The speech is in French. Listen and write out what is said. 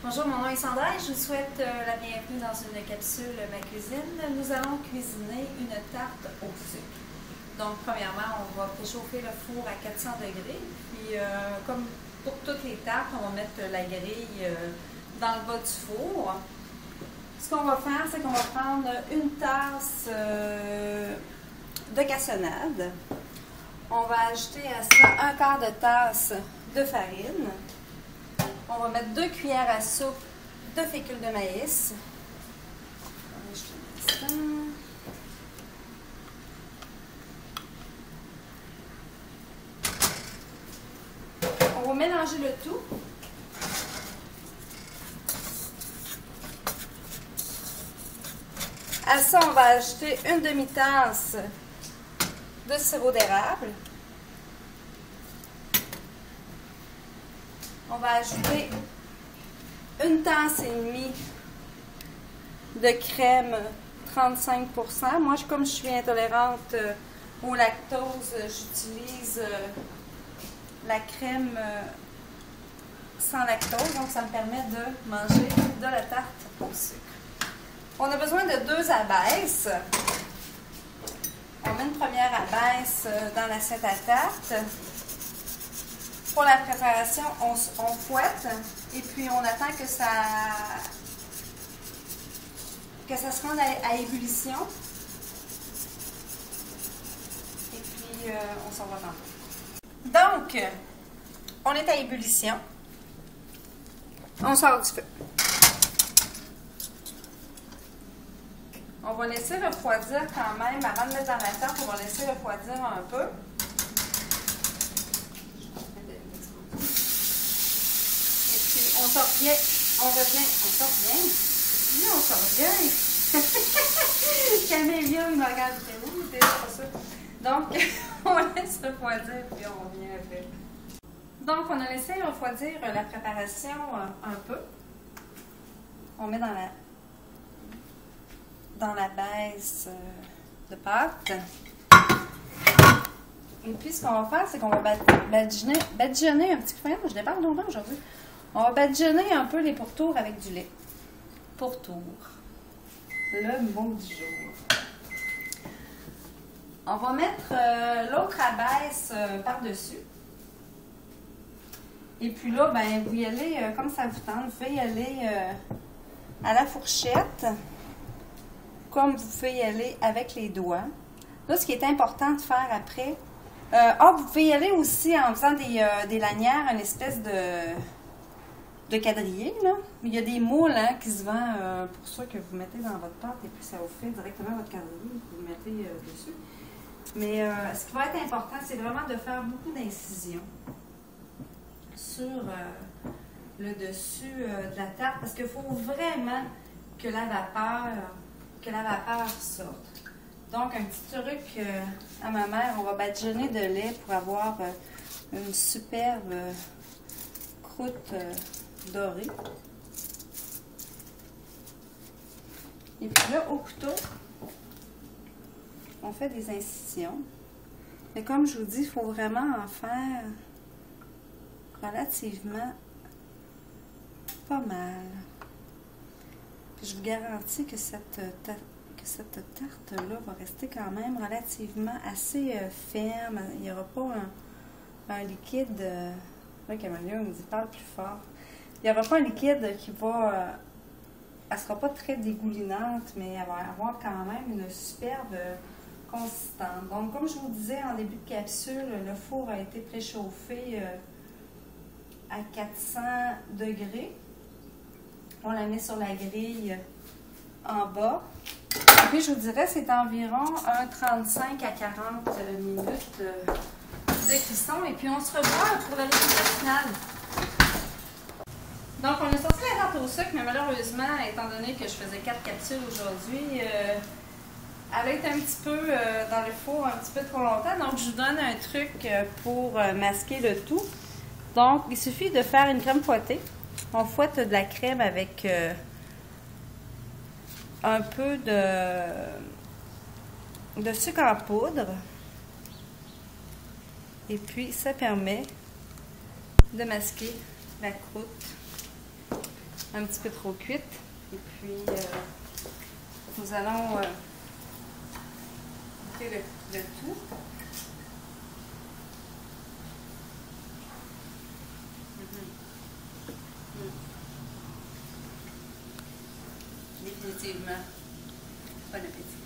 Bonjour, mon nom est Sandra et je vous souhaite la bienvenue dans une capsule Ma Cuisine. Nous allons cuisiner une tarte au sucre. Donc, premièrement, on va préchauffer le four à 400 degrés. Puis, comme pour toutes les tartes, on va mettre la grille dans le bas du four. Ce qu'on va faire, c'est qu'on va prendre une tasse de cassonade. On va ajouter à ça un quart de tasse de farine. On va mettre 2 cuillères à soupe de fécule de maïs. On va ajouter ça. On va mélanger le tout. À ça, on va ajouter une demi-tasse de sirop d'érable. On va ajouter une tasse et demie de crème 35%. Moi, comme je suis intolérante au lactose, j'utilise la crème sans lactose. Donc, ça me permet de manger de la tarte au sucre. On a besoin de 2 abaisses. On met une première abaisse dans l'assiette à tarte. Pour la préparation, on fouette et puis on attend que ça se rende à ébullition. Et puis, on s'en va tantôt. Donc, on est à ébullition. On sort du feu. On va laisser refroidir quand même. Avant de mettre dans la tarte, on va laisser refroidir un peu. On sort bien, on revient, on sort bien. Oui, on sort bien. Camélia, il me regarde, c'est pas ça. Donc, on laisse refroidir, puis on revient après. Donc, on a laissé refroidir la préparation un peu. On met dans la baisse de pâte. Et puis, ce qu'on va faire, c'est qu'on va badigeonner un petit peu. Je débarque longtemps aujourd'hui. On va badigeonner un peu les pourtours avec du lait. Pourtour. Le mot du jour. On va mettre l'autre abaisse par-dessus. Et puis là, ben, vous y allez comme ça vous tente. Vous pouvez y aller à la fourchette, comme vous pouvez y aller avec les doigts. Là, ce qui est important de faire après, vous pouvez y aller aussi en faisant des lanières, une espèce de quadrillé, là. Il y a des moules qui se vendent pour ça que vous mettez dans votre pâte et puis ça vous fait directement votre quadrillé, vous le mettez dessus. Mais ce qui va être important, c'est vraiment de faire beaucoup d'incisions sur le dessus de la tarte parce qu'il faut vraiment que la vapeur sorte. Donc, un petit truc à ma mère, on va badigeonner de lait pour avoir une superbe croûte dorée. Et puis là, au couteau, on fait des incisions. Mais comme je vous dis, il faut vraiment en faire relativement pas mal. Puis je vous garantis que cette tarte-là va rester quand même relativement assez ferme. Il n'y aura pas un liquide... là, Camélia me dit « parle plus fort ». Il n'y aura pas un liquide qui va... elle ne sera pas très dégoulinante, mais elle va avoir quand même une superbe consistance. Donc, comme je vous disais en début de capsule, le four a été préchauffé à 400 degrés. On la met sur la grille en bas. Et puis, je vous dirais, c'est environ 35 à 40 minutes de cuisson. Et puis, on se revoit pour le résultat final. Donc, on a sorti la tarte au sucre, mais malheureusement, étant donné que je faisais 4 capsules aujourd'hui, elle a été un petit peu dans le four un petit peu trop longtemps. Donc, je vous donne un truc pour masquer le tout. Donc, il suffit de faire une crème fouettée. On fouette de la crème avec un peu de sucre en poudre. Et puis, ça permet de masquer la croûte un petit peu trop cuite. Et puis, nous allons goûter le tout. Définitivement. Bon appétit.